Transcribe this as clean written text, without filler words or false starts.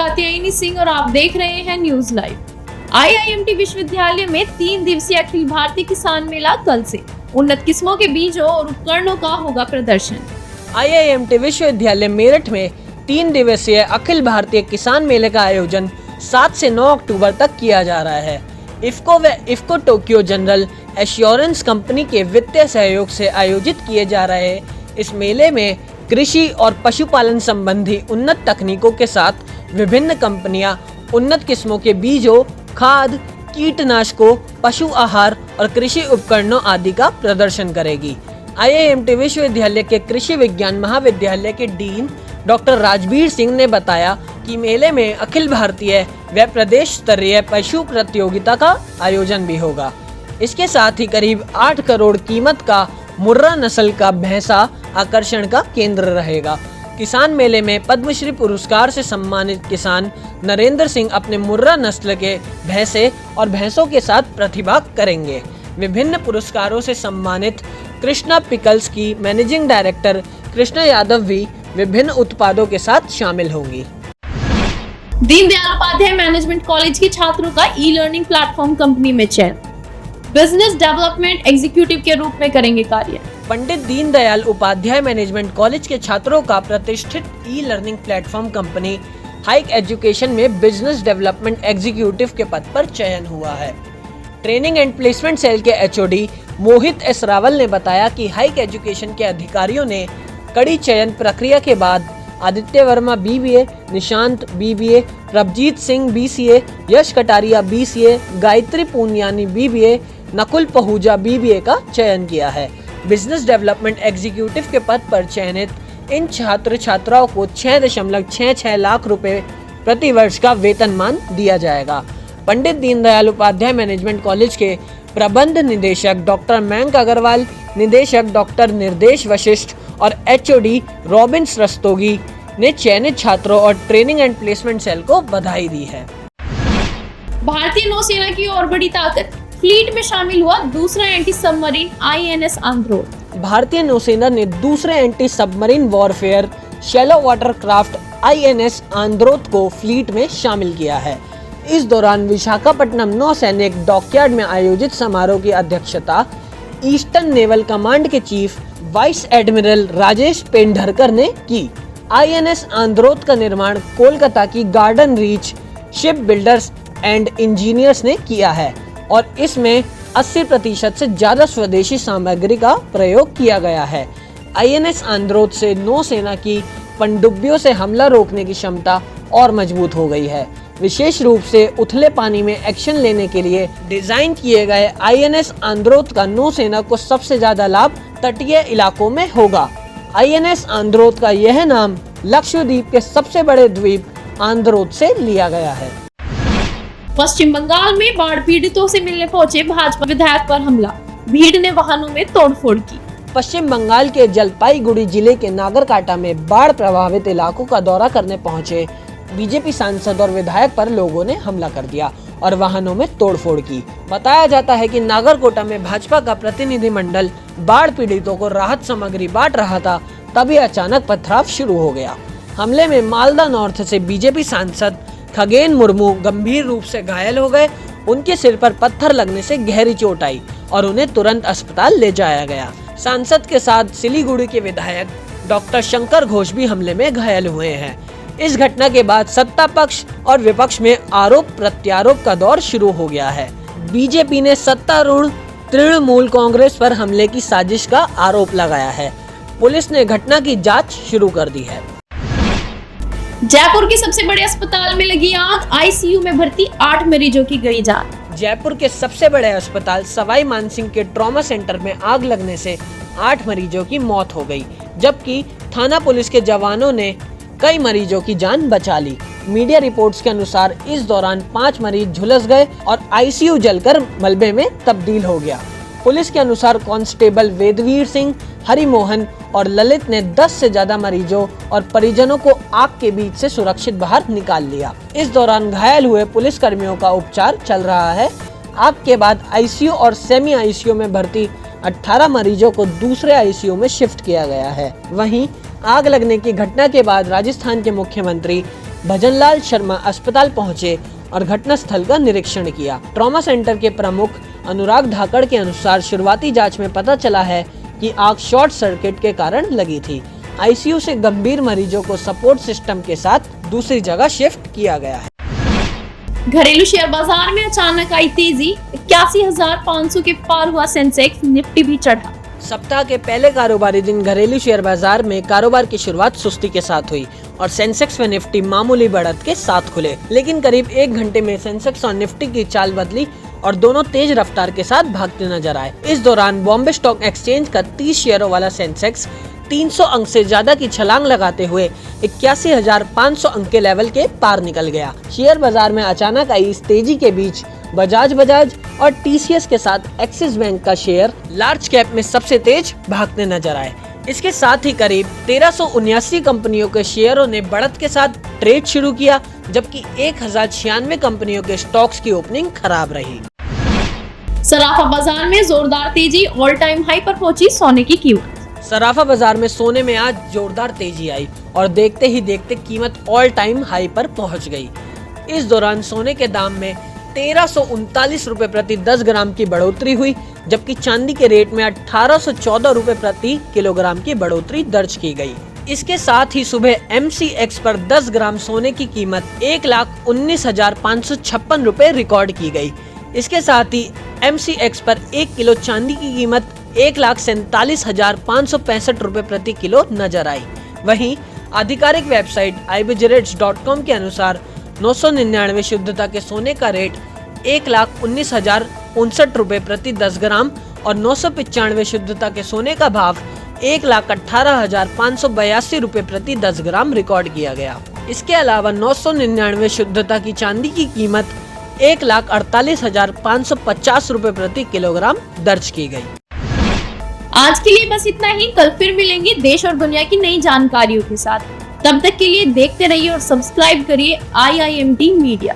कात्यायनी सिंह और आप देख रहे हैं न्यूज लाइव। IIMT विश्वविद्यालय में 3 दिवसीय अखिल भारतीय किसान मेला कल से उन्नत किस्मों के बीजों और उपकरणों का होगा प्रदर्शन। IIMT विश्वविद्यालय मेरठ में 3 दिवसीय अखिल भारतीय किसान मेले का आयोजन 7 से 9 अक्टूबर तक किया जा रहा है। इफ्को व IFFCO Tokyo general assurance company के वित्तीय सहयोग से आयोजित किए जा रहे इस मेले में कृषि और पशुपालन संबंधी उन्नत तकनीकों के साथ विभिन्न कंपनियां उन्नत किस्मों के बीजों, खाद, कीटनाशकों, पशु आहार और कृषि उपकरणों आदि का प्रदर्शन करेगी। IIMT विश्वविद्यालय के कृषि विज्ञान महाविद्यालय के डीन डॉक्टर राजबीर सिंह ने बताया कि मेले में अखिल भारतीय व प्रदेश स्तरीय पशु प्रतियोगिता का आयोजन भी होगा। इसके साथ ही करीब 8 करोड़ कीमत का मुर्रा नस्ल का भैंसा आकर्षण का केंद्र रहेगा। किसान मेले में पद्मश्री पुरस्कार से सम्मानित किसान नरेंद्र सिंह अपने मुर्रा नस्ल के भैंसे और भैंसों के साथ प्रतिभाग करेंगे। विभिन्न पुरस्कारों से सम्मानित कृष्णा पिकल्स की मैनेजिंग डायरेक्टर कृष्णा यादव भी विभिन्न उत्पादों के साथ शामिल होंगी। दीनदयाल उपाध्याय मैनेजमेंट कॉलेज के छात्रों का ई-लर्निंग प्लेटफॉर्म कंपनी में चयन, बिजनेस डेवलपमेंट एग्जीक्यूटिव के रूप में करेंगे कार्य। पंडित दीनदयाल उपाध्याय मैनेजमेंट कॉलेज के छात्रों का प्रतिष्ठित e learning platform company hike education में बिजनेस डेवलपमेंट एग्जीक्यूटिव के पद पर चयन हुआ है। ट्रेनिंग एंड प्लेसमेंट सेल के HOD मोहित एस रावल ने बताया कि हाइक एजुकेशन के अधिकारियों ने कड़ी चयन प्रक्रिया के बाद Aditya Verma BBA, Nishant BBA, Prabhjeet Singh BCA, यश Kataria BCA, Gayatri पूनियानी BBA, Nakul Pahuja BBA का चयन किया है। बिजनेस डेवलपमेंट एग्जीक्यूटिव के पद पर चयनित इन छात्र छात्राओं को 6.66 लाख रुपए प्रति वर्ष का वेतनमान दिया जाएगा। पंडित दीनदयाल उपाध्याय मैनेजमेंट कॉलेज के प्रबंध निदेशक डॉक्टर मयंक अग्रवाल, निदेशक डॉक्टर निर्देश वशिष्ठ और HOD रॉबिन रस्तोगी ने चयनित छात्रों और ट्रेनिंग एंड प्लेसमेंट सेल को बधाई दी है। भारतीय नौसेना की और बड़ी ताकत, फ्लीट में शामिल हुआ दूसरा एंटी सबमरीन INS आंद्रोथ। भारतीय नौसेना ने दूसरे anti submarine warfare shallow water craft INS आंद्रोथ को फ्लीट में शामिल किया है। इस दौरान विशाखापट्टनम नौसैनिक डॉकयार्ड में आयोजित समारोह की अध्यक्षता ईस्टर्न नेवल कमांड के chief vice admiral Rajesh Pendharkar ने की। INS आंद्रोथ का निर्माण कोलकाता की garden reach ship builders and engineers ने किया है और इसमें 80% से ज्यादा स्वदेशी सामग्री का प्रयोग किया गया है। INS आंद्रोथ से नौसेना की पनडुब्बियों से हमला रोकने की क्षमता और मजबूत हो गई है। विशेष रूप से उथले पानी में एक्शन लेने के लिए डिजाइन किए गए INS आंद्रोथ का नौसेना को सबसे ज्यादा लाभ तटीय इलाकों में होगा। INS आंद्रोथ का यह नाम लक्षद्वीप के सबसे बड़े द्वीप आंद्रोथ से लिया गया है। पश्चिम बंगाल में बाढ़ पीड़ितों से मिलने पहुंचे भाजपा विधायक पर हमला, भीड़ ने वाहनों में तोड़फोड़ की। पश्चिम बंगाल के जलपाईगुड़ी जिले के नागरकाटा में बाढ़ प्रभावित इलाकों का दौरा करने पहुंचे बीजेपी सांसद और विधायक पर लोगों ने हमला कर दिया और वाहनों में तोड़फोड़ की। बताया जाता है कि नागरकोटा में भाजपा का प्रतिनिधिमंडल बाढ़ पीड़ितों को राहत सामग्री बांट रहा था, तभी अचानक पथराव शुरू हो गया। हमले में मालदा नॉर्थ से बीजेपी सांसद खगेन मुर्मू गंभीर रूप से घायल हो गए। उनके सिर पर पत्थर लगने से गहरी चोट आई और उन्हें तुरंत अस्पताल ले जाया गया। सांसद के साथ सिलीगुड़ी के विधायक डॉक्टर शंकर घोष भी हमले में घायल हुए हैं। इस घटना के बाद सत्ता पक्ष और विपक्ष में आरोप प्रत्यारोप का दौर शुरू हो गया है। बीजेपी ने सत्तारूढ़ तृणमूल कांग्रेस पर हमले की साजिश का आरोप लगाया है। पुलिस ने घटना की जांच शुरू कर दी है। जयपुर के सबसे बड़े अस्पताल में लगी आग, ICU में भर्ती 8 मरीजों की गई जान। जयपुर के सबसे बड़े अस्पताल सवाई मानसिंह के ट्रॉमा सेंटर में आग लगने से 8 मरीजों की मौत हो गई, जबकि थाना पुलिस के जवानों ने कई मरीजों की जान बचा ली। मीडिया रिपोर्ट्स के अनुसार इस दौरान 5 मरीज झुलस गए और ICU जलकर मलबे में तब्दील हो गया। पुलिस के अनुसार कांस्टेबल वेदवीर सिंह, हरिमोहन और ललित ने 10 से ज्यादा मरीजों और परिजनों को आग के बीच से सुरक्षित बाहर निकाल लिया। इस दौरान घायल हुए पुलिस कर्मियों का उपचार चल रहा है। आग के बाद ICU और सेमी ICU में भर्ती 18 मरीजों को दूसरे ICU में शिफ्ट किया गया है। वहीं आग लगने की घटना के बाद राजस्थान के मुख्यमंत्री भजनलाल शर्मा अस्पताल पहुंचे और घटनास्थल का निरीक्षण किया। ट्रॉमा सेंटर के प्रमुख अनुराग धाकड़ के अनुसार शुरुआती जांच में पता चला है कि आग शॉर्ट सर्किट के कारण लगी थी। आईसीयू से गंभीर मरीजों को सपोर्ट सिस्टम के साथ दूसरी जगह शिफ्ट किया गया है। घरेलू शेयर बाजार में अचानक आई तेजी, 81,500 के पार हुआ सेंसेक्स, निफ्टी भी चढ़ा। सप्ताह के पहले कारोबारी दिन घरेलू शेयर बाजार में कारोबार की शुरुआत सुस्ती के साथ हुई और सेंसेक्स व निफ्टी मामूली बढ़त के साथ खुले, लेकिन करीब 1 घंटे में सेंसेक्स और निफ्टी की चाल बदली और दोनों तेज रफ्तार के साथ भागते नजर आए। इस दौरान बॉम्बे स्टॉक एक्सचेंज का 30 शेयरों वाला सेंसेक्स 300 अंक से ज्यादा की छलांग लगाते हुए 81,500 अंक के लेवल के पार निकल गया। शेयर बाजार में अचानक आई इस तेजी के बीच बजाज और टीसीएस के साथ एक्सिस बैंक का शेयर लार्ज कैप में सबसे तेज भागते नजर आए। इसके साथ ही करीब 1379 कंपनियों के शेयरों ने बढ़त के साथ ट्रेड शुरू किया, जबकि 1096 कंपनियों के स्टॉक्स की ओपनिंग खराब रही। सराफा बाजार में जोरदार तेजी, ऑल टाइम हाई पर पहुंची सोने की कीमत। सराफा बाजार में सोने में आज जोरदार तेजी आई और देखते ही देखते कीमत ऑल टाइम हाई पर पहुंच गई। इस दौरान सोने के दाम में 1339 रुपए प्रति 10 ग्राम की बढ़ोतरी हुई, जबकि चांदी के रेट में 1814 रुपए प्रति किलोग्राम की बढ़ोतरी दर्ज की गई। इसके साथ ही सुबह MCX पर 10 ग्राम सोने की कीमत 1,19,556 रुपए रिकॉर्ड की गई। इसके साथ ही MCX पर 1 किलो चांदी की कीमत 1,47,565 रुपए प्रति किलो नजर आई। वहीं आधिकारिक वेबसाइट ibjrates.com के अनुसार 999 शुद्धता के सोने का रेट 1,19,059 रुपए प्रति 10 ग्राम और 995 शुद्धता के सोने का भाव 1,18,582 रुपए प्रति 10 ग्राम रिकॉर्ड किया गया। इसके अलावा 999 शुद्धता की चांदी की कीमत 1,48,550 रुपए प्रति किलोग्राम दर्ज की गई। आज के लिए बस इतना ही। कल फिर मिलेंगे देश और दुनिया की नई जानकारियों के साथ। तब तक के लिए देखते रहिए और सब्सक्राइब करिए IIMT मीडिया।